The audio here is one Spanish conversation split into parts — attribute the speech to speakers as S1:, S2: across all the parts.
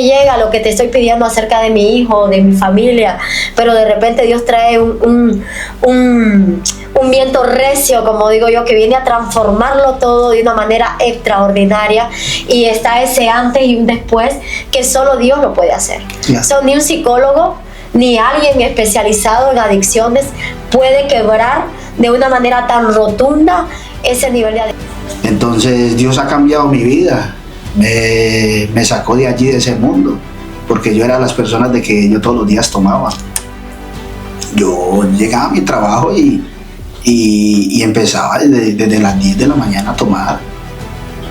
S1: llega lo que te estoy pidiendo acerca de mi hijo, de mi familia, pero de repente Dios trae un viento recio, como digo yo, que viene a transformarlo todo de una manera extraordinaria, y está ese antes y un después que solo Dios lo puede hacer. Ni un psicólogo ni alguien especializado en adicciones puede quebrar de una manera tan rotunda ese nivel de adicción.
S2: Entonces Dios ha cambiado mi vida, me sacó de allí, de ese mundo, porque yo era de las personas de que yo todos los días tomaba. Yo llegaba a mi trabajo y empezaba desde las 10 de la mañana a tomar,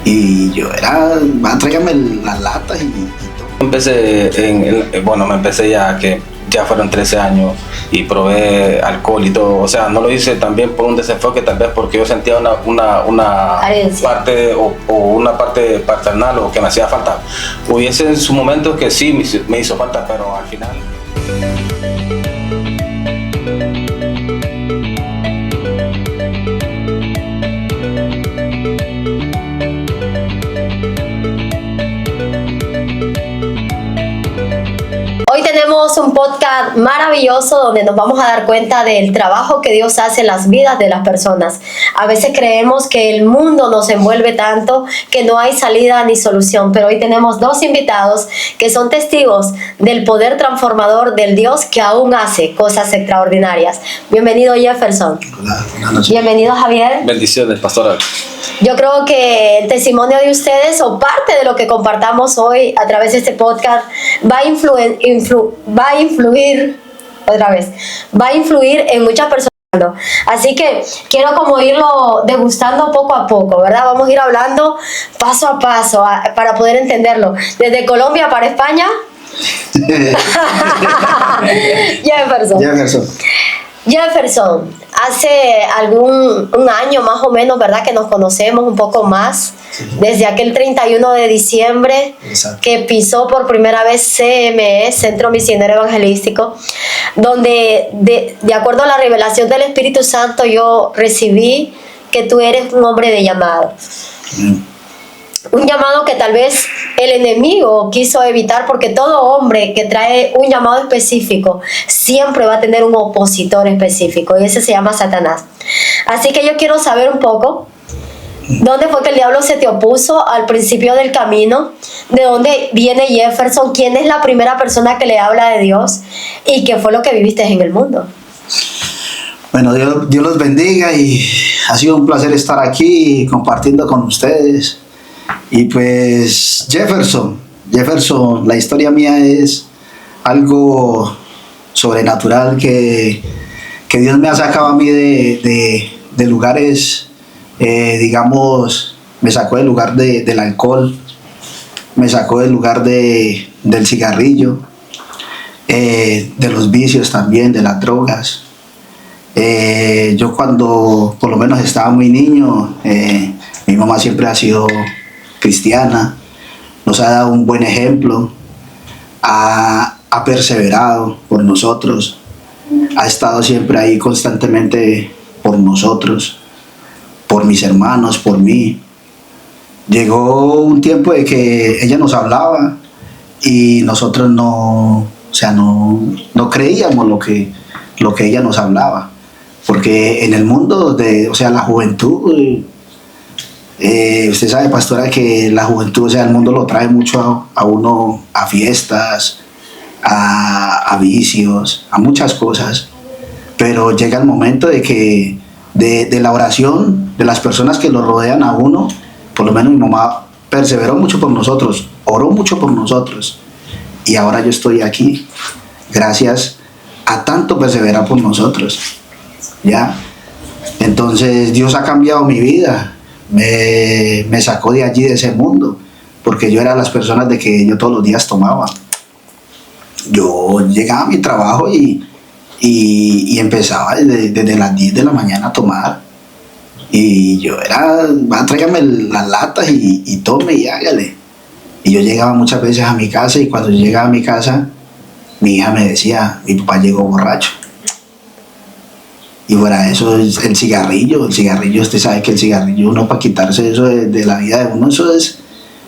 S2: y yo era, tráigame las latas y todo.
S3: Me empecé ya fueron 13 años y probé alcohol y todo. O sea, no lo hice también por un desenfoque, tal vez porque yo sentía una parte o una parte paternal o que me hacía falta. Hubiese en su momento que sí me hizo falta, pero al final...
S1: Hoy tenemos un podcast maravilloso donde nos vamos a dar cuenta del trabajo que Dios hace en las vidas de las personas. A veces creemos que el mundo nos envuelve tanto que no hay salida ni solución, pero hoy tenemos dos invitados que son testigos del poder transformador del Dios que aún hace cosas extraordinarias. Bienvenido, Jefferson.
S2: Hola, buenas noches.
S1: Bienvenido, Javier.
S3: Bendiciones, pastora.
S1: Yo creo que el testimonio de ustedes o parte de lo que compartamos hoy a través de este podcast va a influir en muchas personas. Así que quiero como irlo degustando poco a poco, ¿verdad? Vamos a ir hablando paso a paso para poder entenderlo. Desde Colombia para España. Jefferson, hace un año más o menos, ¿verdad? Que nos conocemos un poco más, sí. Desde aquel 31 de diciembre. Exacto. Que pisó por primera vez CME, Centro Misionero Evangelístico, donde de acuerdo a la revelación del Espíritu Santo yo recibí que tú eres un hombre de llamado. Un llamado que tal vez el enemigo quiso evitar, porque todo hombre que trae un llamado específico siempre va a tener un opositor específico, y ese se llama Satanás. Así que yo quiero saber un poco dónde fue que el diablo se te opuso al principio del camino, de dónde viene Jefferson, quién es la primera persona que le habla de Dios y qué fue lo que viviste en el mundo.
S2: Bueno, Dios los bendiga, y ha sido un placer estar aquí compartiendo con ustedes. Y pues Jefferson, la historia mía es algo sobrenatural que Dios me ha sacado a mí de lugares, digamos, me sacó del lugar del alcohol, me sacó del lugar del cigarrillo, de los vicios también, de las drogas. Yo cuando por lo menos estaba muy niño, mi mamá siempre ha sido cristiana, nos ha dado un buen ejemplo, ha perseverado por nosotros, ha estado siempre ahí constantemente por nosotros, por mis hermanos, por mí. Llegó un tiempo de que ella nos hablaba y nosotros no creíamos lo que ella nos hablaba, porque en el mundo la juventud, usted sabe, pastora, que la juventud, el mundo lo trae mucho a uno a fiestas, a vicios, a muchas cosas, pero llega el momento de que de la oración de las personas que lo rodean a uno, por lo menos mi mamá perseveró mucho por nosotros, oró mucho por nosotros, y ahora yo estoy aquí gracias a tanto perseverar por nosotros, ¿ya? Entonces Dios ha cambiado mi vida. Me sacó de allí, de ese mundo, porque yo era de las personas de que yo todos los días tomaba. Yo llegaba a mi trabajo y empezaba desde las 10 de la mañana a tomar, y yo era, tráigame las latas y tome y hágale. Y yo llegaba muchas veces a mi casa, y cuando yo llegaba a mi casa, mi hija me decía, mi papá llegó borracho. Y fuera eso, el cigarrillo, usted sabe que el cigarrillo, uno para quitarse eso de la vida de uno, eso es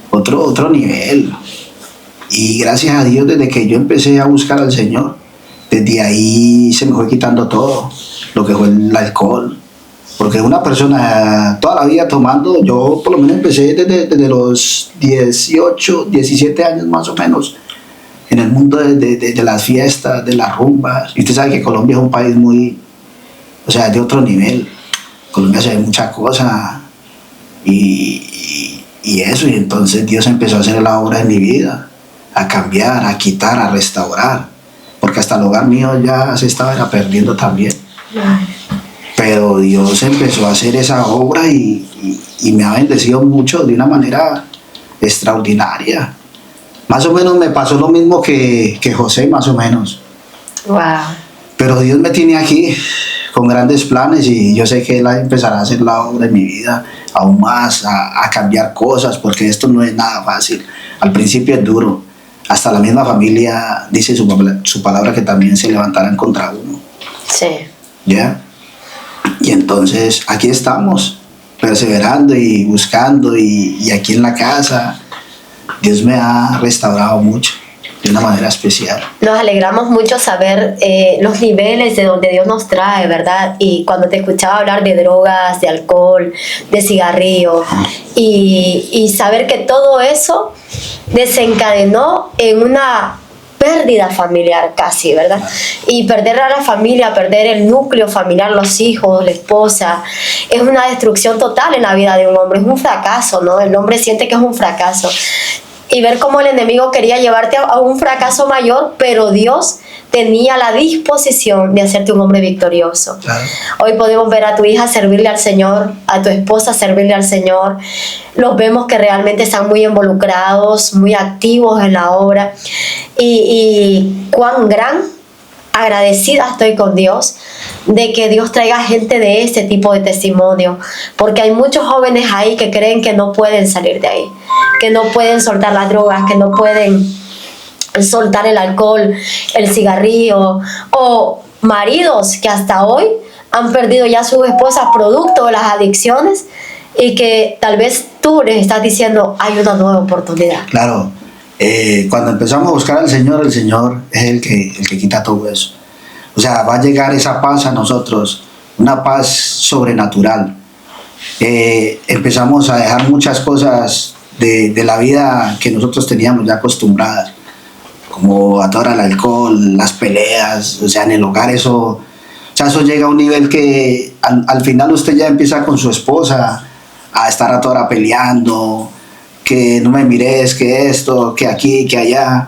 S2: otro nivel. Y gracias a Dios, desde que yo empecé a buscar al Señor, desde ahí se me fue quitando todo, lo que fue el alcohol. Porque una persona toda la vida tomando, yo por lo menos empecé desde los 18, 17 años más o menos, en el mundo de las fiestas, de las rumbas. Y usted sabe que Colombia es un país muy, o sea, de otro nivel. Colombia se ve mucha cosa y eso. Y entonces Dios empezó a hacer la obra en mi vida, a cambiar, a quitar, a restaurar. Porque hasta el hogar mío ya se estaba perdiendo también. Pero Dios empezó a hacer esa obra y me ha bendecido mucho de una manera extraordinaria. Más o menos me pasó lo mismo que José, más o menos.
S1: Wow.
S2: Pero Dios me tiene aquí con grandes planes y yo sé que Él empezará a hacer la obra en mi vida aún más, a cambiar cosas, porque esto no es nada fácil. Al principio es duro. Hasta la misma familia dice su palabra que también se levantarán contra uno.
S1: Sí.
S2: ¿Ya? Y entonces aquí estamos, perseverando y buscando, y aquí en la casa Dios me ha restaurado mucho, de una manera especial.
S1: Nos alegramos mucho saber los niveles de donde Dios nos trae, ¿verdad? Y cuando te escuchaba hablar de drogas, de alcohol, de cigarrillo, y saber que todo eso desencadenó en una pérdida familiar casi, ¿verdad? Y perder a la familia, perder el núcleo familiar, los hijos, la esposa, es una destrucción total en la vida de un hombre, es un fracaso, ¿no? El hombre siente que es un fracaso. Y ver cómo el enemigo quería llevarte a un fracaso mayor, pero Dios tenía la disposición de hacerte un hombre victorioso. Claro. Hoy podemos ver a tu hija servirle al Señor, a tu esposa servirle al Señor. Los vemos que realmente están muy involucrados, muy activos en la obra. Y cuán gran agradecida estoy con Dios de que Dios traiga gente de este tipo de testimonio, porque hay muchos jóvenes ahí que creen que no pueden salir de ahí, que no pueden soltar las drogas, que no pueden soltar el alcohol, el cigarrillo, o maridos que hasta hoy han perdido ya a sus esposas producto de las adicciones, y que tal vez tú les estás diciendo hay una nueva oportunidad.
S2: Claro. Cuando empezamos a buscar al Señor, el Señor es el que quita todo eso. O sea, va a llegar esa paz a nosotros, una paz sobrenatural. Empezamos a dejar muchas cosas de la vida que nosotros teníamos ya acostumbradas, como atar al alcohol, las peleas, o sea, en el hogar eso llega a un nivel que al final usted ya empieza con su esposa a estar a toda hora peleando, que no me mires, que esto, que aquí, que allá,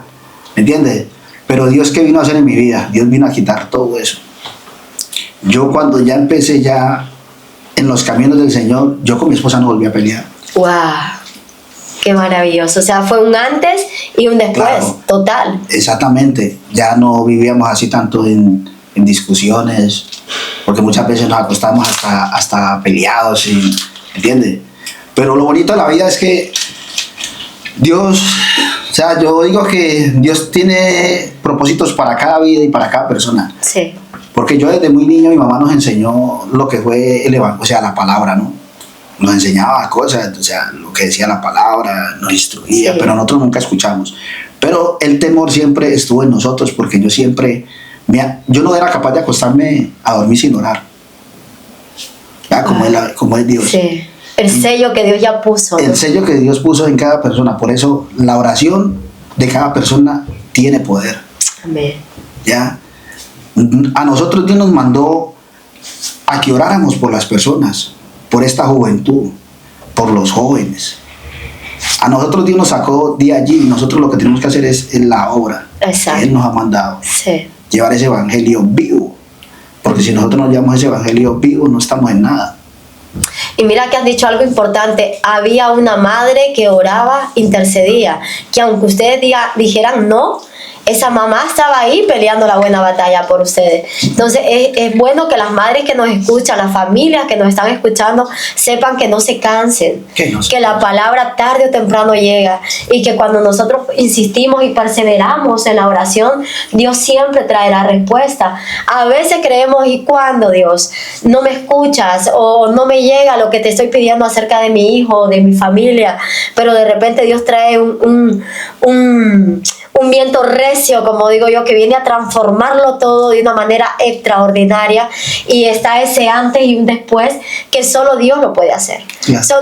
S2: ¿me entiendes? Pero Dios, ¿qué vino a hacer en mi vida? Dios vino a quitar todo eso. Yo cuando ya empecé ya en los caminos del Señor, yo con mi esposa no volví a pelear.
S1: ¡Wow! ¡Qué maravilloso! O sea, fue un antes y un después, claro, total.
S2: Exactamente. Ya no vivíamos así tanto en discusiones, porque muchas veces nos acostábamos hasta peleados, ¿me entiendes? Pero lo bonito de la vida es que Dios, o sea, yo digo que Dios tiene propósitos para cada vida y para cada persona.
S1: Sí.
S2: Porque yo desde muy niño, mi mamá nos enseñó lo que fue el evangelio, o sea, la palabra, ¿no? Nos enseñaba cosas, o sea, lo que decía la palabra, nos instruía, sí, pero nosotros nunca escuchamos. Pero el temor siempre estuvo en nosotros, porque yo no era capaz de acostarme a dormir sin orar. ¿Ya? Como es Dios.
S1: Sí. El sello que Dios ya puso.
S2: El sello que Dios puso en cada persona. Por eso la oración de cada persona tiene poder.
S1: Amén.
S2: ¿Ya? A nosotros Dios nos mandó a que oráramos por las personas, por esta juventud, por los jóvenes. A nosotros Dios nos sacó de allí y nosotros lo que tenemos que hacer es la obra.
S1: Exacto.
S2: Que Él nos ha mandado.
S1: Sí.
S2: Llevar ese evangelio vivo. Porque si nosotros no llevamos ese evangelio vivo, no estamos en nada.
S1: Y mira que has dicho algo importante, había una madre que oraba, intercedía, que aunque ustedes dijeran no, esa mamá estaba ahí peleando la buena batalla por ustedes. Entonces es bueno que las madres que nos escuchan, las familias que nos están escuchando, sepan que no se cansen, que la palabra tarde o temprano llega, y que cuando nosotros insistimos y perseveramos en la oración, Dios siempre traerá respuesta. A veces creemos, ¿y cuándo, Dios? No me escuchas o no me llega lo que te estoy pidiendo acerca de mi hijo, de mi familia, pero de repente Dios trae un viento recio, como digo yo, que viene a transformarlo todo de una manera extraordinaria, y está ese antes y un después que solo Dios lo puede hacer.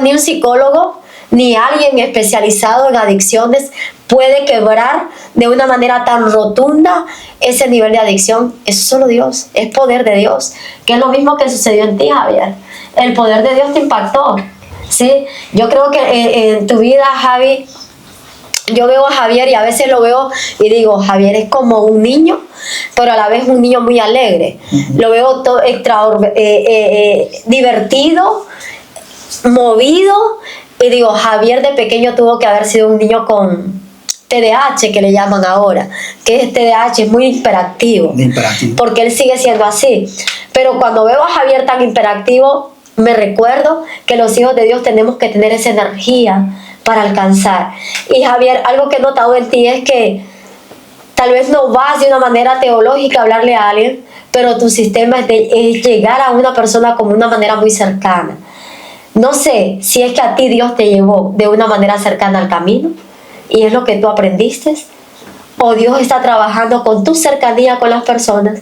S1: Ni un psicólogo ni alguien especializado en adicciones puede quebrar de una manera tan rotunda ese nivel de adicción. Es solo Dios, es poder de Dios, que es lo mismo que sucedió en ti, Javier. El poder de Dios te impactó, ¿sí? Yo creo que en tu vida, Javi, yo veo a Javier y a veces lo veo y digo, Javier es como un niño, pero a la vez un niño muy alegre. Lo veo todo divertido, movido, y digo, Javier de pequeño tuvo que haber sido un niño con TDAH, que le llaman ahora, que es TDAH, es muy hiperactivo, porque él sigue siendo así. Pero cuando veo a Javier tan hiperactivo, me recuerdo que los hijos de Dios tenemos que tener esa energía para alcanzar. Y Javier, algo que he notado en ti es que tal vez no vas de una manera teológica a hablarle a alguien, pero tu sistema es llegar a una persona como una manera muy cercana. No sé si es que a ti Dios te llevó de una manera cercana al camino y es lo que tú aprendiste, o Dios está trabajando con tu cercanía con las personas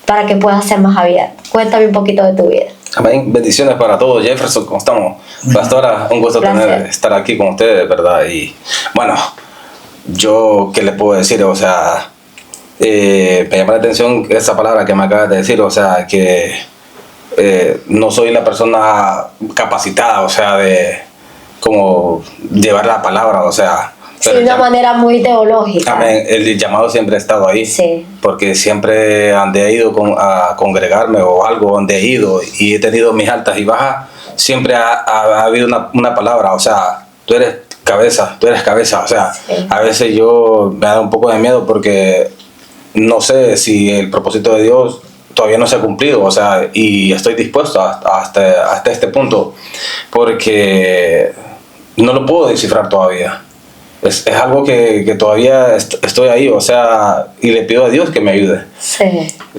S1: para que puedas ser más abierto. Cuéntame un poquito de tu vida.
S3: Amén. Bendiciones para todos. Jefferson, ¿cómo estamos? Pastora, un gusto estar aquí con ustedes, ¿verdad? Y bueno, yo, ¿qué les puedo decir? O sea, me llama la atención esa palabra que me acabas de decir, o sea, que no soy la persona capacitada, o sea, de como llevar la palabra, o sea.
S1: Sí, de una manera muy teológica.
S3: Amén. El llamado siempre ha estado ahí.
S1: Sí.
S3: Porque siempre donde he ido a congregarme o algo, donde he ido y he tenido mis altas y bajas, siempre ha habido una palabra, o sea, tú eres cabeza, o sea, sí. A veces yo me da un poco de miedo porque no sé si el propósito de Dios todavía no se ha cumplido, o sea, y estoy dispuesto hasta este punto porque no lo puedo descifrar todavía. Es algo que todavía estoy ahí, o sea, y le pido a Dios que me ayude.
S1: Sí.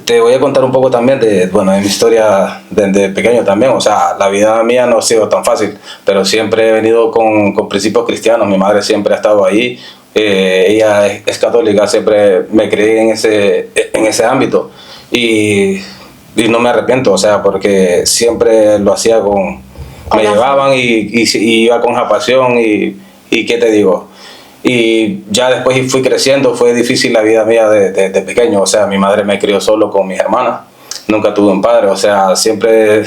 S3: Te voy a contar un poco también de mi historia desde pequeño también, o sea, la vida mía no ha sido tan fácil, pero siempre he venido con principios cristianos. Mi madre siempre ha estado ahí, ella es católica, siempre me crié en ese ámbito y no me arrepiento, o sea, porque siempre lo hacía me llevaban y iba con esa pasión y ¿qué te digo? Y ya después fui creciendo, fue difícil la vida mía de pequeño, o sea, mi madre me crió solo con mis hermanas, nunca tuve un padre, o sea, siempre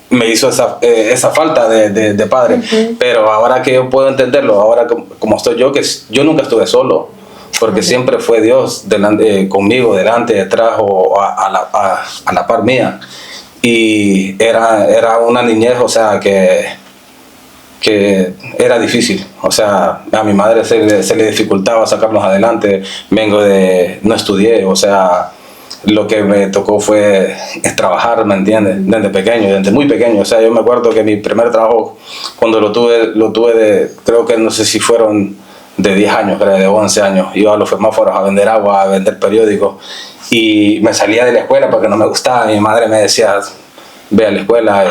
S3: me hizo esa falta de padre, pero ahora que yo puedo entenderlo, ahora como estoy yo, que yo nunca estuve solo, porque siempre fue Dios conmigo, delante, detrás o a la par mía, y era una niñez, o sea, que era difícil, o sea, a mi madre se le dificultaba sacarnos adelante. No estudié, o sea, lo que me tocó es trabajar, ¿me entiendes? Desde muy pequeño, o sea, yo me acuerdo que mi primer trabajo, cuando lo tuve creo que no sé si fueron de 10 años, creo, de 11 años, iba a los semáforos a vender agua, a vender periódicos, y me salía de la escuela porque no me gustaba. Mi madre me decía, ve a la escuela,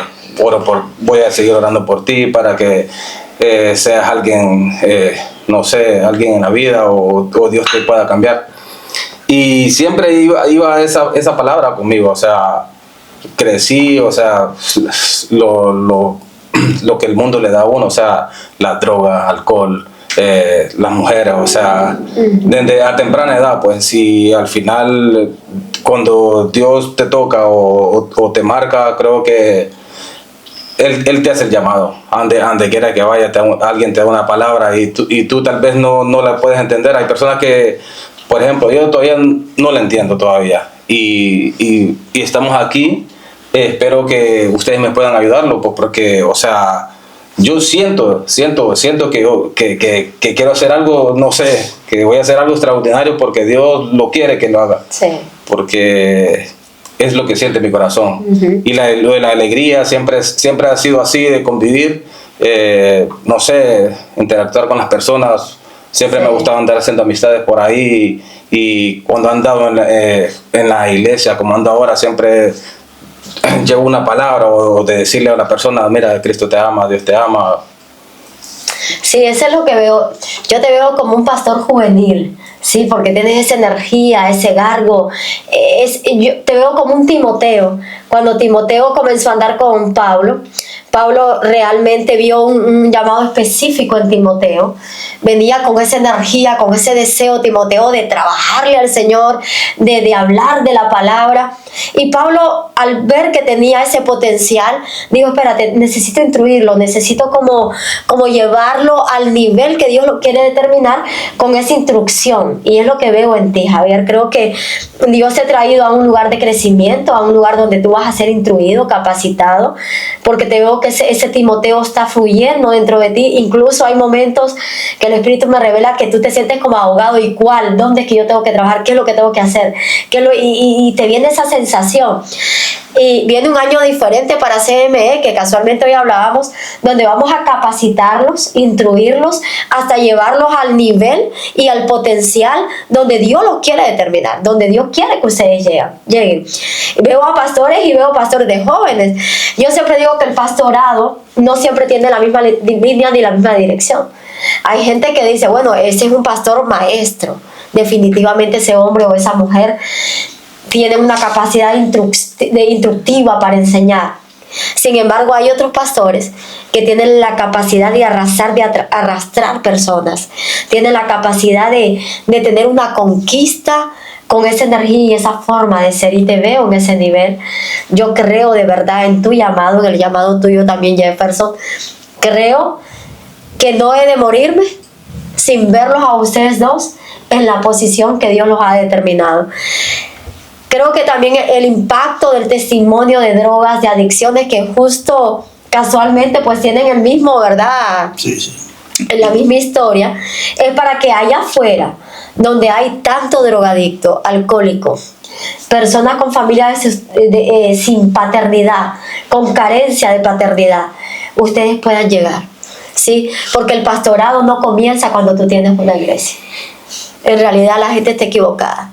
S3: voy a seguir orando por ti para que seas alguien, no sé, alguien en la vida o Dios te pueda cambiar. Y siempre iba esa palabra conmigo, o sea, crecí, o sea, lo que el mundo le da a uno, o sea, la droga, alcohol, las mujeres, o sea, desde a temprana edad, pues, si al final cuando Dios te toca o te marca, creo que Él te hace el llamado, donde quiera que vaya, alguien te da una palabra y tú tal vez no la puedes entender. Hay personas que, por ejemplo, yo todavía no la entiendo todavía y estamos aquí. Espero que ustedes me puedan ayudarlo, pues, porque, o sea, yo siento que quiero hacer algo, no sé, que voy a hacer algo extraordinario porque Dios lo quiere que lo haga.
S1: Sí.
S3: Porque es lo que siente mi corazón. Y lo de la alegría siempre ha sido así, de convivir, no sé, interactuar con las personas. Siempre me gustaba andar haciendo amistades por ahí y cuando he andado en la iglesia, como ando ahora, siempre llevo una palabra o de decirle a la persona, mira, Cristo te ama, Dios te ama.
S1: Sí, eso es lo que veo. Yo te veo como un pastor juvenil, sí, porque tienes esa energía, ese garbo. Yo te veo como un Timoteo. Cuando Timoteo comenzó a andar con Pablo, Pablo realmente vio un llamado específico en Timoteo. Venía con esa energía, con ese deseo, Timoteo, de trabajarle al Señor, de hablar de la palabra. Y Pablo, al ver que tenía ese potencial, dijo, espérate, necesito instruirlo, necesito como llevarlo al nivel que Dios lo quiere determinar con esa instrucción. Y es lo que veo en ti, Javier. Creo que Dios te ha traído a un lugar de crecimiento, a un lugar donde tú vas a ser instruido, capacitado, porque te veo que ese Timoteo está fluyendo dentro de ti. Incluso hay momentos que el Espíritu me revela que tú te sientes como ahogado. ¿Y cuál? ¿Dónde es que yo tengo que trabajar? ¿Qué es lo que tengo que hacer? Y te viene esa sensación. Y viene un año diferente para CME, que casualmente hoy hablábamos, donde vamos a capacitarlos, instruirlos, hasta llevarlos al nivel y al potencial donde Dios los quiere determinar, donde Dios quiere que ustedes lleguen. Veo a pastores y veo pastores de jóvenes. Yo siempre digo que el pastorado no siempre tiene la misma línea ni la misma dirección. Hay gente que dice, bueno, ese es un pastor maestro. Definitivamente ese hombre o esa mujer tiene una capacidad instructiva para enseñar. Sin embargo, hay otros pastores que tienen la capacidad de arrastrar personas. Tienen la capacidad de tener una conquista con esa energía y esa forma de ser. Y te veo en ese nivel. Yo creo de verdad en tu llamado, en el llamado tuyo también, Jefferson. Creo que no he de morirme sin verlos a ustedes dos en la posición que Dios los ha determinado. Creo que también el impacto del testimonio de drogas, de adicciones, que justo casualmente pues tienen el mismo, ¿verdad?
S2: Sí, sí.
S1: En la misma historia, es para que allá afuera, donde hay tanto drogadicto, alcohólico, personas con familias sin paternidad, con carencia de paternidad, ustedes puedan llegar, ¿sí? Porque el pastorado no comienza cuando tú tienes una iglesia. En realidad la gente está equivocada.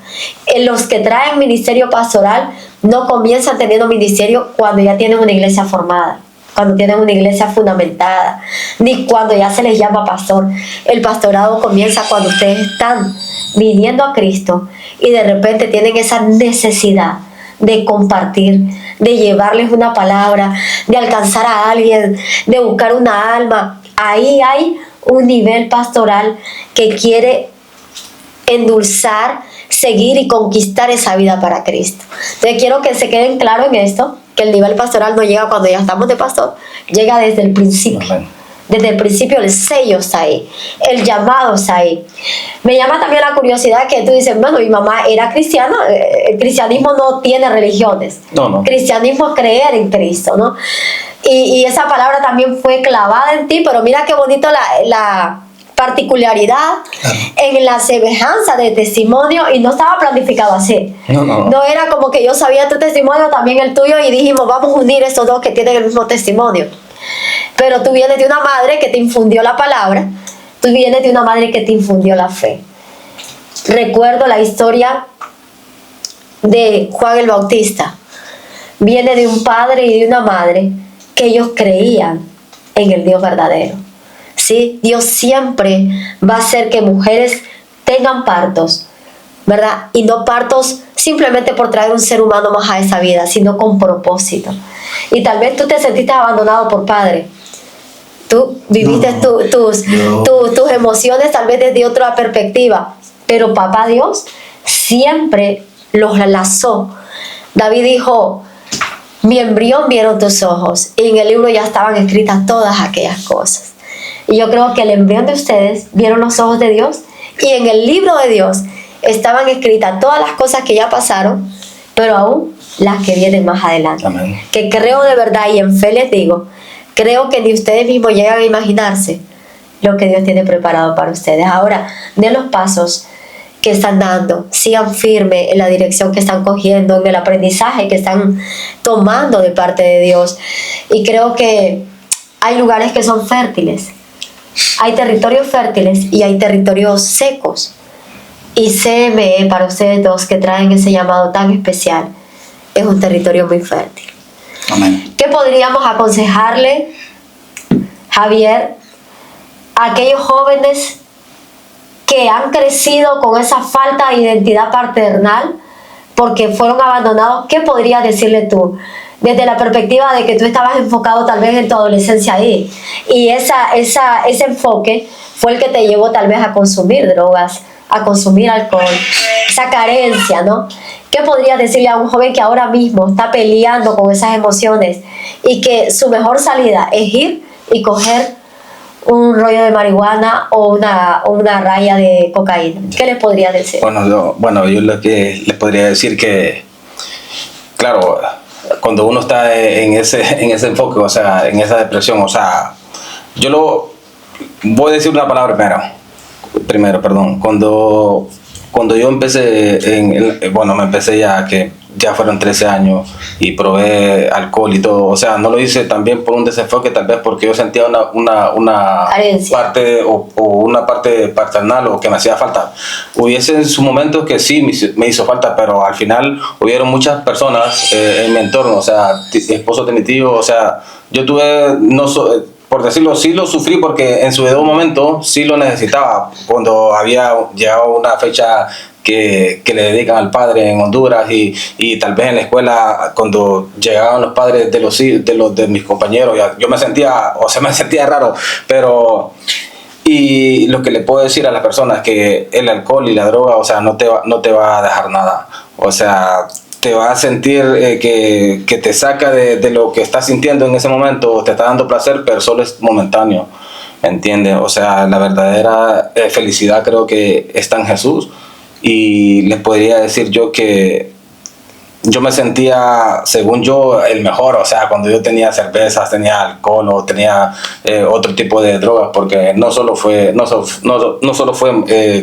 S1: Los que traen ministerio pastoral no comienzan teniendo ministerio cuando ya tienen una iglesia formada, cuando tienen una iglesia fundamentada, ni cuando ya se les llama pastor. El pastorado comienza cuando ustedes están viniendo a Cristo y de repente tienen esa necesidad de compartir, de llevarles una palabra, de alcanzar a alguien, de buscar una alma. Ahí hay un nivel pastoral que quiere endulzar, seguir y conquistar esa vida para Cristo. Entonces quiero que se queden claros en esto, que el nivel pastoral no llega cuando ya estamos de pastor, llega desde el principio. Amén. Desde el principio el sello está ahí, el llamado está ahí. Me llama también la curiosidad que tú dices, bueno, mi mamá era cristiana. El cristianismo no tiene religiones. No. Cristianismo es creer en Cristo, ¿no? Y esa palabra también fue clavada en ti, pero mira qué bonito la particularidad, claro, en la semejanza de testimonio, y no estaba planificado así. No era como que yo sabía tu testimonio, también el tuyo, y dijimos, vamos a unir estos dos que tienen el mismo testimonio. Pero tú vienes de una madre que te infundió la palabra, tú vienes de una madre que te infundió la fe. Recuerdo la historia de Juan el Bautista. Viene de un padre y de una madre que ellos creían en el Dios verdadero. ¿Sí? Dios siempre va a hacer que mujeres tengan partos, ¿verdad? Y no partos simplemente por traer un ser humano más a esa vida, sino con propósito. Y tal vez tú te sentiste abandonado por padre. Tú viviste tus emociones tal vez desde otra perspectiva, pero papá Dios siempre los lazó. David dijo, mi embrión vieron tus ojos, y en el libro ya estaban escritas todas aquellas cosas. Y yo creo que el embrión de ustedes vieron los ojos de Dios, y en el libro de Dios estaban escritas todas las cosas que ya pasaron, pero aún las que vienen más adelante. Amén. Que creo de verdad, y en fe les digo, creo que ni ustedes mismos llegan a imaginarse lo que Dios tiene preparado para ustedes. Ahora, den los pasos que están dando, sigan firmes en la dirección que están cogiendo, en el aprendizaje que están tomando de parte de Dios. Y creo que hay lugares que son fértiles. Hay territorios fértiles y hay territorios secos. Y CME, para ustedes dos que traen ese llamado tan especial, es un territorio muy fértil. Amén. ¿Qué podríamos aconsejarle, Javier, a aquellos jóvenes que han crecido con esa falta de identidad paternal porque fueron abandonados? ¿Qué podrías decirle tú? Desde la perspectiva de que tú estabas enfocado tal vez en tu adolescencia ahí, y ese enfoque fue el que te llevó tal vez a consumir drogas, a consumir alcohol, esa carencia, ¿no? ¿Qué podrías decirle a un joven que ahora mismo está peleando con esas emociones y que su mejor salida es ir y coger un rollo de marihuana o una raya de cocaína? ¿Qué les podrías decir?
S3: Bueno, yo lo que les podría decir que, claro, cuando uno está en ese enfoque, o sea, en esa depresión, o sea, voy a decir una palabra primero, cuando yo empecé, me empecé ya fueron 13 años y probé alcohol y todo, o sea, no lo hice también por un desenfoque, tal vez porque yo sentía una parte o una parte paternal o que me hacía falta. Hubiese en su momento que sí me hizo falta, pero al final hubieron muchas personas en mi entorno, o sea, esposos de mi tío, o sea, yo tuve, por decirlo, sí lo sufrí porque en su debido momento sí lo necesitaba. Cuando había llegado una fecha que le dedican al padre en Honduras y tal vez en la escuela cuando llegaban los padres de mis compañeros, yo me sentía raro, pero y lo que le puedo decir a las personas que el alcohol y la droga, o sea, no te va a dejar nada, o sea, te va a sentir que te saca de lo que estás sintiendo en ese momento, te está dando placer, pero solo es momentáneo, ¿entiendes? O sea, la verdadera felicidad creo que está en Jesús, y les podría decir yo que yo me sentía, según yo, el mejor, o sea, cuando yo tenía cervezas, tenía alcohol o tenía otro tipo de drogas, porque no solo fue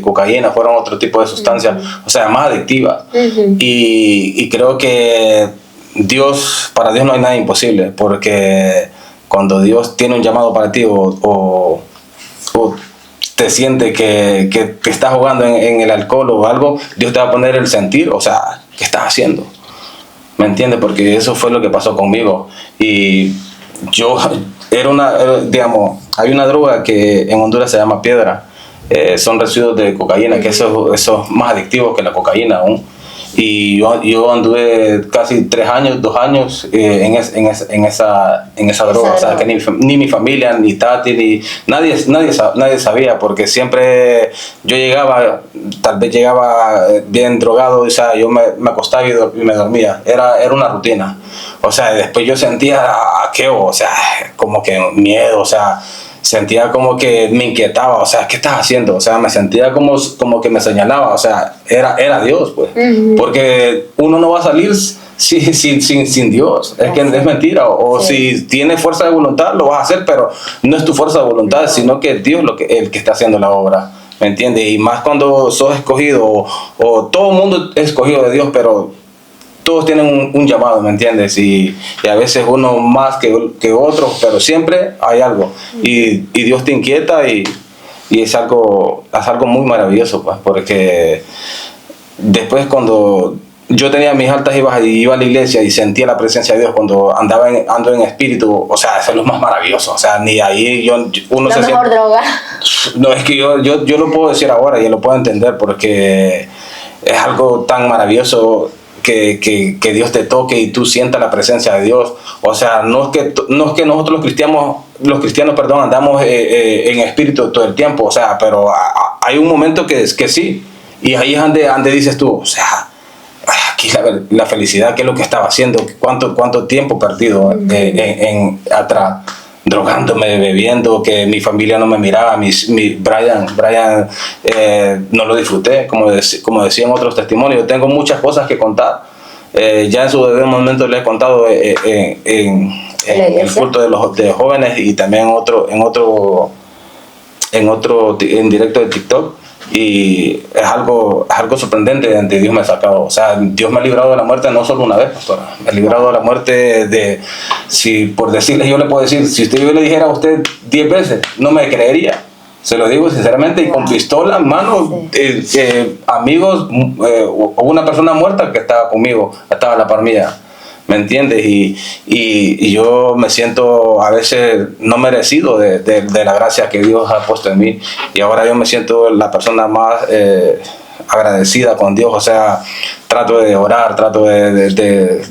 S3: cocaína, fueron otro tipo de sustancias, o sea, más adictivas. Y creo que para Dios no hay nada imposible, porque cuando Dios tiene un llamado para ti o te siente que estás jugando en el alcohol o algo, Dios te va a poner el sentir, o sea, ¿qué estás haciendo? ¿Me entiendes? Porque eso fue lo que pasó conmigo. Y yo, digamos, hay una droga que en Honduras se llama piedra. Son residuos de cocaína, que eso es más adictivo que la cocaína aún. Y yo anduve casi 2 años en esa droga, o sea, que ni mi familia, ni Tati, ni nadie sabía, porque siempre yo tal vez llegaba bien drogado, o sea, yo me acostaba y me dormía, era una rutina, o sea, después yo sentía o sea, como que miedo, o sea, sentía como que me inquietaba, o sea, ¿qué estás haciendo? O sea, me sentía como que me señalaba, o sea, era Dios, pues. Porque uno no va a salir sin Dios, es que es mentira, o si tienes fuerza de voluntad, lo vas a hacer, pero no es tu fuerza de voluntad, sino que es Dios el que está haciendo la obra, ¿me entiendes? Y más cuando sos escogido, o todo el mundo es escogido de Dios, pero todos tienen un llamado, ¿me entiendes? Y a veces uno más que otro, pero siempre hay algo. Y Dios te inquieta y es algo muy maravilloso, pues, porque después cuando yo tenía mis altas y bajas y iba a la iglesia y sentía la presencia de Dios cuando ando en espíritu, o sea, eso es lo más maravilloso, o sea, ni ahí uno
S1: la mejor droga.
S3: No, es que yo lo puedo decir ahora y lo puedo entender porque es algo tan maravilloso que Dios te toque y tú sientas la presencia de Dios. O sea, no es que nosotros los cristianos, andamos en espíritu todo el tiempo, o sea, pero hay un momento que sí, y ahí es donde dices tú, o sea, aquí la felicidad, ¿qué es lo que estaba haciendo? ¿Cuánto tiempo perdido atrás? Drogándome, bebiendo, que mi familia no me miraba, Brian no lo disfruté, como decían otros testimonios. Tengo muchas cosas que contar, ya en su debido momento le he contado en el culto de jóvenes y también en directo de TikTok, y es algo sorprendente de donde Dios me ha sacado. O sea, Dios me ha librado de la muerte no solo una vez, pastora. Me ha librado de la muerte si por decirle, yo le puedo decir, si yo le dijera a usted 10 veces, no me creería. Se lo digo sinceramente, y con pistola en mano, amigos, o una persona muerta que estaba conmigo, estaba a la par mía. ¿me entiendes? Y yo me siento a veces no merecido de la gracia que Dios ha puesto en mí, y ahora yo me siento la persona más agradecida con Dios. O sea, trato de orar, trato de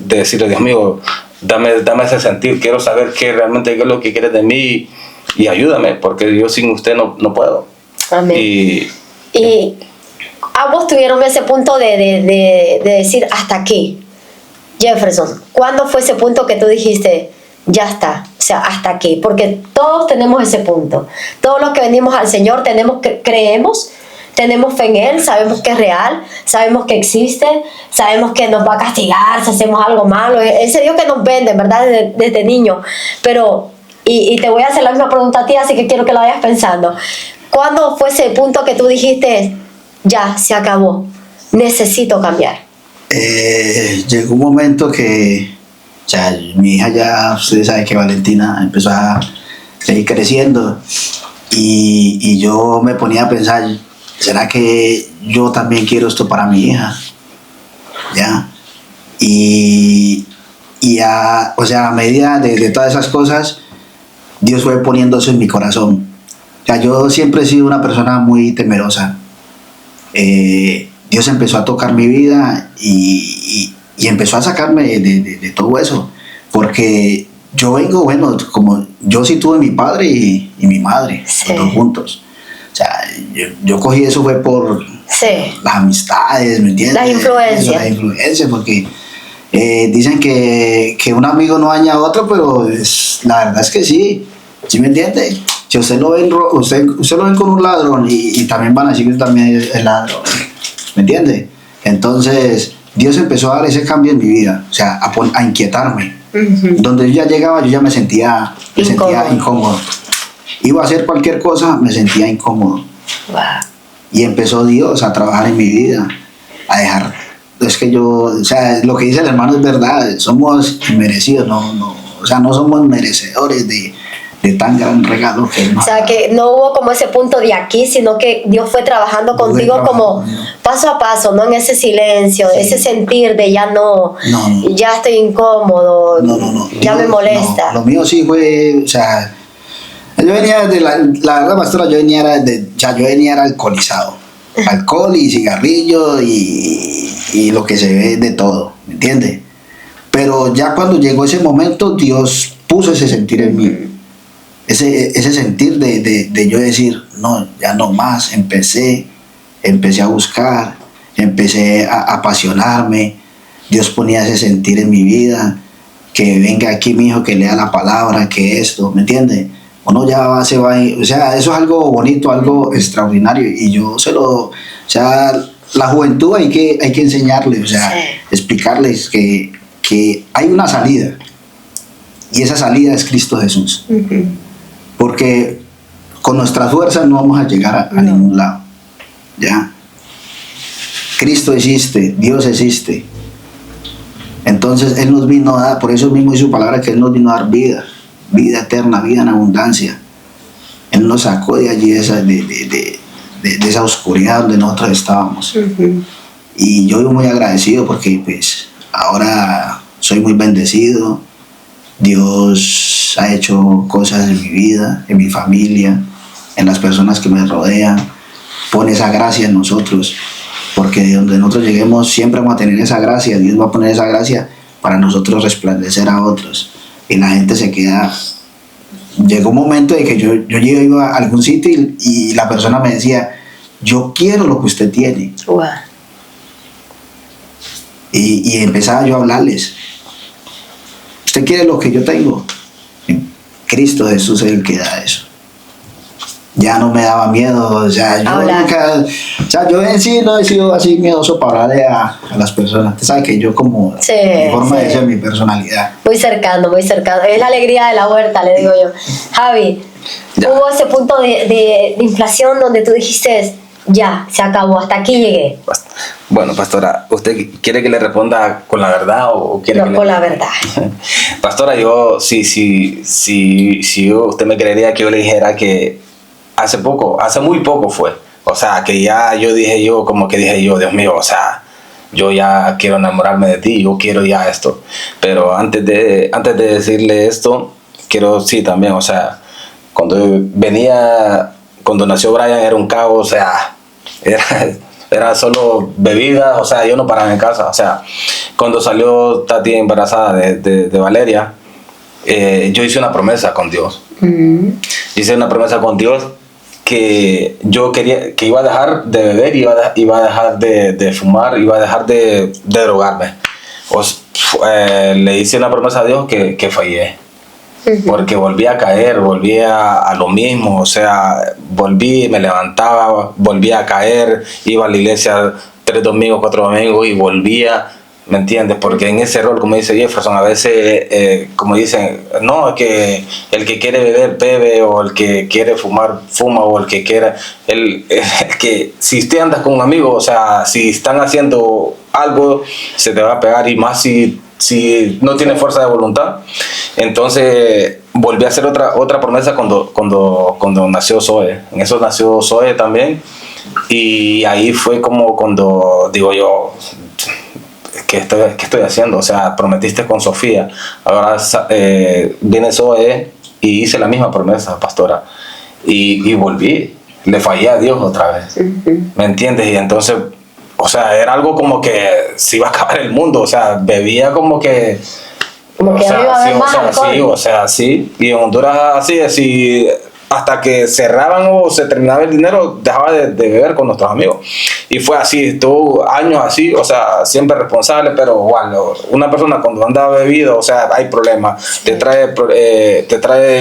S3: decirle, Dios mío, dame ese sentir, quiero saber qué realmente es lo que quieres de mí, y ayúdame, porque yo sin usted no puedo.
S1: Amén. Y ambos tuvieron ese punto de decir, ¿hasta aquí? Jefferson, ¿cuándo fue ese punto que tú dijiste, ya está, o sea, hasta aquí? Porque todos tenemos ese punto. Todos los que venimos al Señor creemos, tenemos fe en Él, sabemos que es real, sabemos que existe, sabemos que nos va a castigar si hacemos algo malo. Ese Dios que nos vende, ¿verdad? Desde niño. Pero, y te voy a hacer la misma pregunta a ti, así que quiero que lo vayas pensando. ¿Cuándo fue ese punto que tú dijiste, ya, se acabó, necesito cambiar?
S2: Llegó un momento que, o sea, mi hija ya, ustedes saben que Valentina empezó a seguir creciendo, y yo me ponía a pensar, ¿será que yo también quiero esto para mi hija? ¿Ya? O sea, a medida de todas esas cosas, Dios fue poniendo eso en mi corazón. O sea, yo siempre he sido una persona muy temerosa. Dios empezó a tocar mi vida y empezó a sacarme de todo eso, porque yo vengo, bueno, como yo sí tuve mi padre y mi madre,
S1: sí,
S2: los dos juntos. O sea, yo cogí eso fue por las amistades, ¿me entiendes?
S1: Las influencias.
S2: Las influencias, porque dicen que un amigo no daña a otro, pero la verdad es que sí, ¿sí me entiende? Si usted lo ven, usted lo ven con un ladrón y también van a decir que también es ladrón, ¿me entiende? Entonces Dios empezó a dar ese cambio en mi vida, o sea, a inquietarme. Donde yo ya llegaba, yo ya me sentía incómodo. Iba a hacer cualquier cosa, me sentía incómodo.
S1: Wow.
S2: Y empezó Dios a trabajar en mi vida, a dejar. Es que yo, o sea, lo que dice el hermano es verdad, somos inmerecidos, o sea, no somos merecedores de tan gran regalo que
S1: o sea, que no hubo como ese punto de aquí, sino que Dios fue trabajando contigo como paso a paso, ¿no? En ese silencio, sí, ese sentir de ya ya estoy incómodo, ya me molesta.
S2: Lo mío sí fue, o sea, yo venía la verdad, pastora, yo venía alcoholizado. Alcohol y cigarrillo y lo que se ve de todo, ¿me entiendes? Pero ya cuando llegó ese momento, Dios puso ese sentir en mí. Ese sentir de yo decir, no, ya no más, empecé a buscar, empecé a apasionarme. Dios ponía ese sentir en mi vida, que venga aquí mi hijo, que lea la palabra, que esto, ¿me entiendes? Uno ya se va, o sea, eso es algo bonito, algo extraordinario, y yo o sea, la juventud hay que enseñarles, o sea, sí, explicarles que hay una salida, y esa salida es Cristo Jesús. Porque con nuestras fuerzas no vamos a llegar a ningún lado, ¿ya? Cristo existe, Dios existe. Entonces Él nos vino a dar, por eso mismo hizo su palabra, que Él nos vino a dar vida eterna, vida en abundancia. Él nos sacó de allí, de esa oscuridad donde nosotros estábamos. Y yo vivo muy agradecido porque pues ahora soy muy bendecido. Dios ha hecho cosas en mi vida, en mi familia, en las personas que me rodean. Pone esa gracia en nosotros, porque de donde nosotros lleguemos siempre vamos a tener esa gracia. Dios va a poner esa gracia para nosotros resplandecer a otros. Y la gente se queda. Llegó un momento de que yo iba a algún sitio y la persona me decía, yo quiero lo que usted tiene.
S1: Wow.
S2: Y empezaba yo a hablarles. ¿Usted quiere lo que yo tengo? Cristo Jesús es el que da eso. Ya no me daba miedo, o sea, yo en sí no he sido así miedoso para hablarle a las personas. Usted sabe que yo como mi forma de ser, mi personalidad.
S1: Muy cercano. Es la alegría de la huerta, le digo yo. Javi, hubo ese punto de inflación donde tú dijiste, ya, se acabó, hasta aquí llegué.
S3: Bueno, pastora, ¿usted quiere que le responda con la verdad o quiere que
S1: con la verdad?
S3: Pastora, yo, si usted me creería que yo le dijera que hace muy poco fue. O sea, que ya dije yo, Dios mío, o sea, yo ya quiero enamorarme de ti, yo quiero ya esto. Pero antes de decirle esto, quiero, sí, también, o sea, cuando nació Brian era un caos, o sea, era solo bebidas, o sea, yo no paraba en casa, o sea, cuando salió Tati embarazada de Valeria, yo hice una promesa con Dios. Hice una promesa con Dios que yo quería, que iba a dejar de beber, iba a dejar de fumar, iba a dejar de drogarme. Le hice una promesa a Dios que fallé. Porque volví a caer, volví a lo mismo, o sea, volví, me levantaba, volví a caer, iba a la iglesia 3 domingos, 4 domingos y volvía, ¿me entiendes? Porque en ese rol, como dice Jefferson, a veces, como dicen, no, es que el que quiere beber, bebe, o el que quiere fumar, fuma, o el que quiera, que si usted andas con un amigo, o sea, si están haciendo algo, se te va a pegar, y más si no tiene fuerza de voluntad. Entonces volví a hacer otra promesa cuando nació Zoe. En eso nació Zoe también, y ahí fue como cuando digo yo, ¿qué estoy haciendo? O sea, prometiste con Sofía, ahora viene Zoe, y hice la misma promesa, pastora, y volví, le fallé a Dios otra vez. ¿Me entiendes? Y entonces, o sea, era algo como que se iba a acabar el mundo, o sea, bebía como que...
S1: Como que iba a haber más alcohol.
S3: Sí, o sea, sí. Y en Honduras así, hasta que cerraban o se terminaba el dinero, dejaba de beber con nuestros amigos. Y fue así, estuvo años así, o sea, siempre responsable, pero bueno, una persona cuando anda bebido, o sea, hay problemas, te trae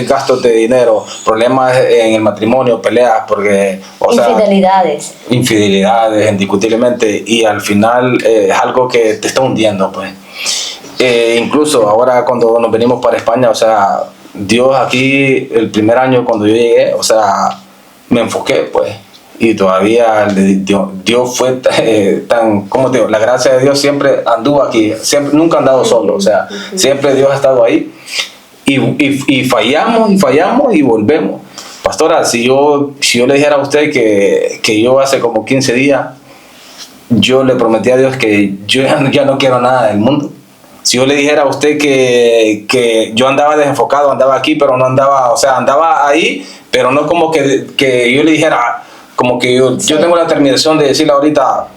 S3: gastos de dinero, problemas en el matrimonio, peleas, porque, o sea, infidelidades, indiscutiblemente, y al final es algo que te está hundiendo, pues. Incluso ahora cuando nos venimos para España, o sea, Dios aquí, el primer año cuando yo llegué, o sea, me enfoqué, pues, y todavía Dios fue tan, ¿cómo te digo? La gracia de Dios siempre anduvo aquí, siempre, nunca he andado solo, o sea, siempre Dios ha estado ahí, y fallamos y volvemos. Pastora, si yo le dijera a usted que yo hace como 15 días, yo le prometí a Dios que yo ya no quiero nada del mundo. Si yo le dijera a usted que yo andaba desenfocado, andaba aquí, pero no andaba, o sea, andaba ahí, pero no como que yo le dijera, como que yo tengo la determinación de decirle ahorita,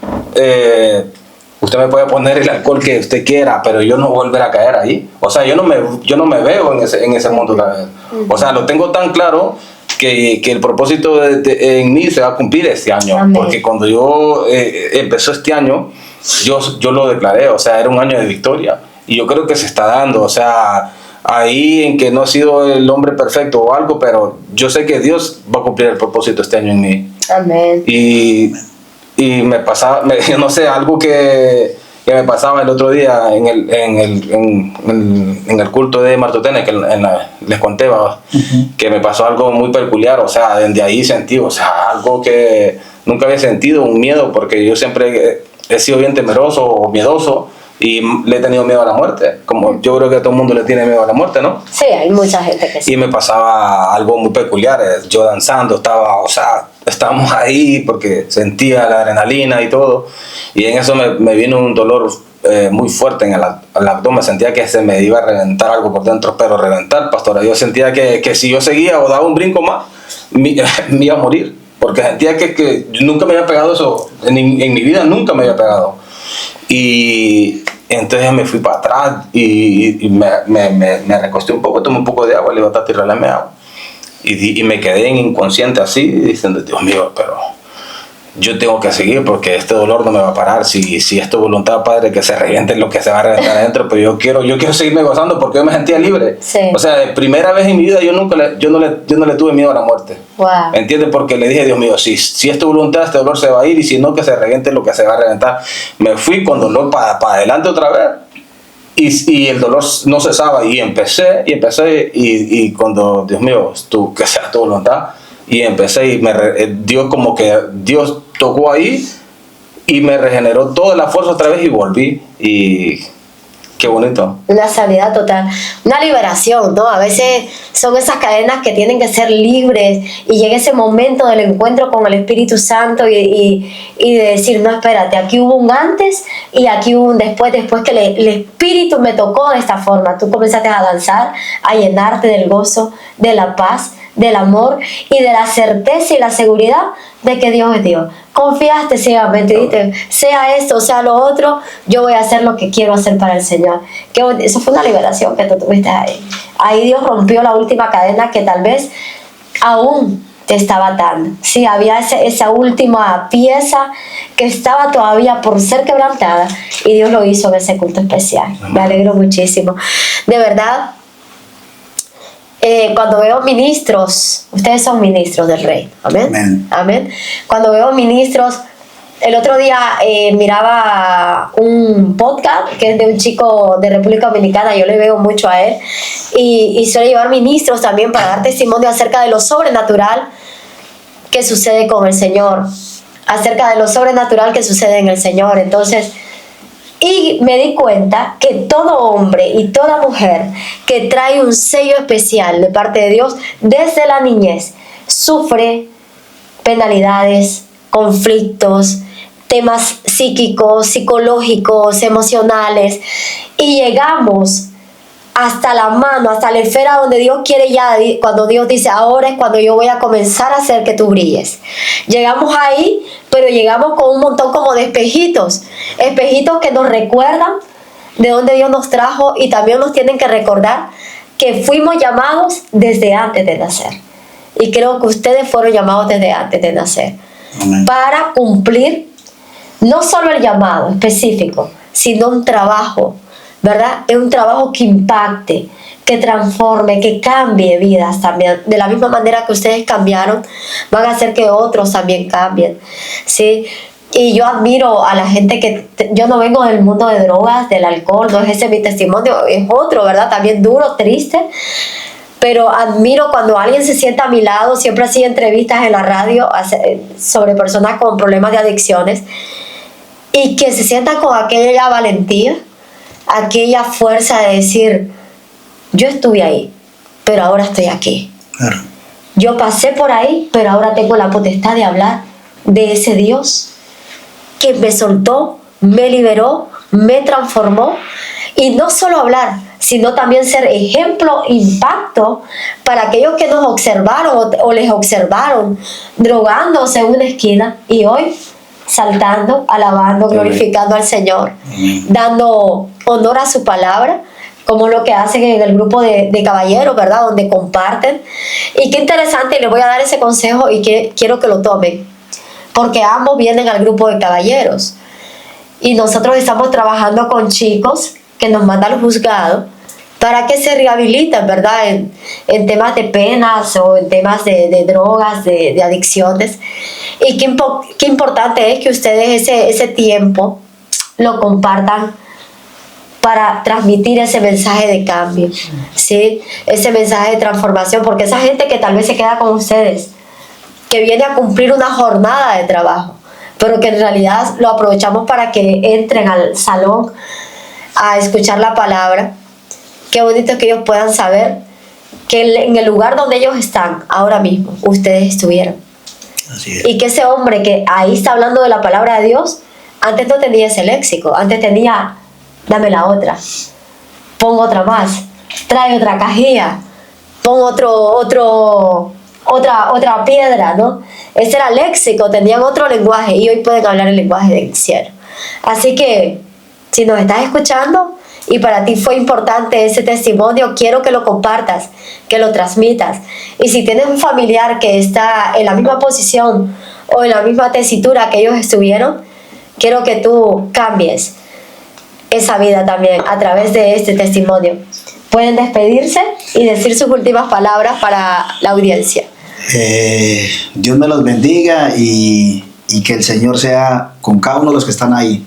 S3: usted me puede poner el alcohol que usted quiera, pero yo no volver a caer ahí. O sea, yo no me veo en ese mundo otra vez. O sea, lo tengo tan claro que el propósito en mí se va a cumplir este año. Amén. Porque cuando yo empezó este año, yo lo declaré, o sea, era un año de victoria. Y yo creo que se está dando, o sea, ahí en que no he sido el hombre perfecto o algo, pero yo sé que Dios va a cumplir el propósito este año en mí.
S1: Amén.
S3: Y me pasaba, yo no sé, algo que me pasaba el otro día en el culto de Martutene, que les conté, que me pasó algo muy peculiar, o sea, desde ahí sentí, o sea, algo que nunca había sentido, un miedo, porque yo siempre he sido bien temeroso o miedoso, y le he tenido miedo a la muerte, como yo creo que todo el mundo le tiene miedo a la muerte, ¿no?
S1: Sí, hay mucha gente que sí.
S3: Y me pasaba algo muy peculiar, yo danzando, estábamos ahí porque sentía la adrenalina y todo, y en eso me vino un dolor muy fuerte en el abdomen, sentía que se me iba a reventar algo por dentro, pero reventar, pastora, yo sentía que si yo seguía o daba un brinco más, me iba a morir, porque sentía que nunca me había pegado eso, en mi vida nunca me había pegado. Y entonces me fui para atrás y me recosté un poco, tomé un poco de agua, le digo a Tati, regálame agua. Y me quedé en inconsciente así, diciendo, Dios mío, pero yo tengo que seguir porque este dolor no me va a parar. Si es tu voluntad, Padre, que se reviente lo que se va a reventar adentro, pero yo quiero seguirme gozando porque yo me sentía libre.
S1: Sí.
S3: O sea, de primera vez en mi vida yo no le tuve miedo a la muerte.
S1: Wow.
S3: ¿Entiendes? Porque le dije, Dios mío, si es tu voluntad, este dolor se va a ir, y si no, que se reviente lo que se va a reventar. Me fui con dolor para adelante otra vez. Y el dolor no cesaba, y empecé, y cuando, Dios mío, que sea tu voluntad, y empecé, y Dios tocó ahí, y me regeneró toda la fuerza otra vez, y volví, y Qué bonito.
S1: Una sanidad total, una liberación, ¿no? A veces son esas cadenas que tienen que ser libres y llega ese momento del encuentro con el Espíritu Santo y de decir, no, espérate, aquí hubo un antes y aquí hubo un después que el Espíritu me tocó de esta forma. Tú comenzaste a danzar, a llenarte del gozo, de la paz, del amor y de la certeza y la seguridad de que Dios es Dios. Confiaste ciegamente y dijiste, sea esto, sea lo otro, yo voy a hacer lo que quiero hacer para el Señor. Eso fue una liberación que tú tuviste ahí. Ahí Dios rompió la última cadena que tal vez aún te estaba atando. Sí, había esa última pieza que estaba todavía por ser quebrantada y Dios lo hizo en ese culto especial. Me alegro muchísimo. De verdad, cuando veo ministros, ustedes son ministros del Rey, amén.
S2: Amén.
S1: Amén. Cuando veo ministros, el otro día miraba un podcast que es de un chico de República Dominicana, yo le veo mucho a él, y suele llevar ministros también para dar testimonio acerca de lo sobrenatural que sucede con el Señor, acerca de lo sobrenatural que sucede en el Señor. Entonces, y me di cuenta que todo hombre y toda mujer que trae un sello especial de parte de Dios desde la niñez sufre penalidades, conflictos, temas psíquicos, psicológicos, emocionales, y llegamos hasta la mano, hasta la esfera donde Dios quiere ya, cuando Dios dice, ahora es cuando yo voy a comenzar a hacer que tú brilles. Llegamos ahí, pero llegamos con un montón como de espejitos que nos recuerdan de dónde Dios nos trajo y también nos tienen que recordar que fuimos llamados desde antes de nacer. Y creo que ustedes fueron llamados desde antes de nacer.
S2: Amén.
S1: Para cumplir no solo el llamado específico, sino un trabajo, ¿verdad? Es un trabajo que impacte, que transforme, que cambie vidas también. De la misma manera que ustedes cambiaron, van a hacer que otros también cambien, ¿sí? Y yo admiro a la gente que... Yo no vengo del mundo de drogas, del alcohol, no es ese mi testimonio, es otro, ¿verdad? También duro, triste. Pero admiro cuando alguien se sienta a mi lado, siempre hacía entrevistas en la radio sobre personas con problemas de adicciones, y que se sientan con aquella valentía, aquella fuerza de decir, yo estuve ahí, pero ahora estoy aquí.
S2: Claro.
S1: Yo pasé por ahí, pero ahora tengo la potestad de hablar de ese Dios que me soltó, me liberó, me transformó. Y no solo hablar, sino también ser ejemplo, impacto para aquellos que nos observaron o les observaron drogándose en una esquina y hoy saltando, alabando, glorificando al Señor, dando honor a su palabra, como lo que hacen en el grupo de caballeros, ¿verdad? Donde comparten. Y qué interesante, y les voy a dar ese consejo y quiero que lo tomen, porque ambos vienen al grupo de caballeros. Y nosotros estamos trabajando con chicos que nos mandan al juzgado para que se rehabiliten, ¿verdad? En temas de penas o en temas de drogas, de adicciones. Y qué importante es que ustedes ese tiempo lo compartan para transmitir ese mensaje de cambio, ¿sí? Ese mensaje de transformación, porque esa gente que tal vez se queda con ustedes, que viene a cumplir una jornada de trabajo, pero que en realidad lo aprovechamos para que entren al salón a escuchar la palabra. Qué bonito es que ellos puedan saber que en el lugar donde ellos están ahora mismo, ustedes estuvieron.
S2: Así es.
S1: Y que ese hombre que ahí está hablando de la palabra de Dios, antes no tenía ese léxico, antes tenía, dame la otra, pon otra más, trae otra cajilla, pon otra piedra, ¿no? Ese era léxico, tenían otro lenguaje y hoy pueden hablar el lenguaje del cielo. Así que, si nos estás escuchando y para ti fue importante ese testimonio, quiero que lo compartas, que lo transmitas. Y si tienes un familiar que está en la misma posición o en la misma tesitura que ellos estuvieron, quiero que tú cambies esa vida también a través de este testimonio. Pueden despedirse y decir sus últimas palabras para la audiencia.
S2: Dios me los bendiga y que el Señor sea con cada uno de los que están ahí.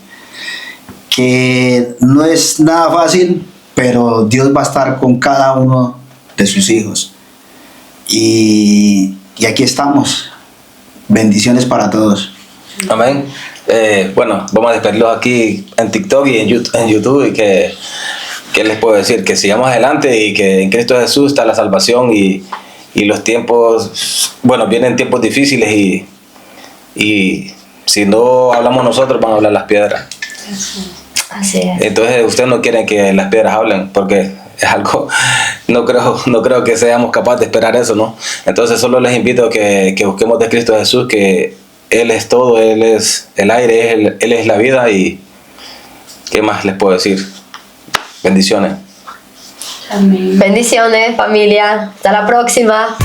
S2: Que no es nada fácil, pero Dios va a estar con cada uno de sus hijos. Y aquí estamos. Bendiciones para todos.
S3: Amén. Bueno, vamos a despedirlos aquí en TikTok y en YouTube y que ¿qué les puedo decir? Que sigamos adelante y que en Cristo Jesús está la salvación y los tiempos, bueno, vienen tiempos difíciles y si no hablamos nosotros van a hablar las piedras.
S1: Así es.
S3: Entonces ustedes no quieren que las piedras hablen porque es algo, no creo que seamos capaces de esperar eso, ¿no? Entonces solo les invito a que busquemos de Cristo Jesús, que Él es todo, Él es el aire, Él es la vida y ¿qué más les puedo decir? Bendiciones.
S1: Amén. Bendiciones, familia. Hasta la próxima.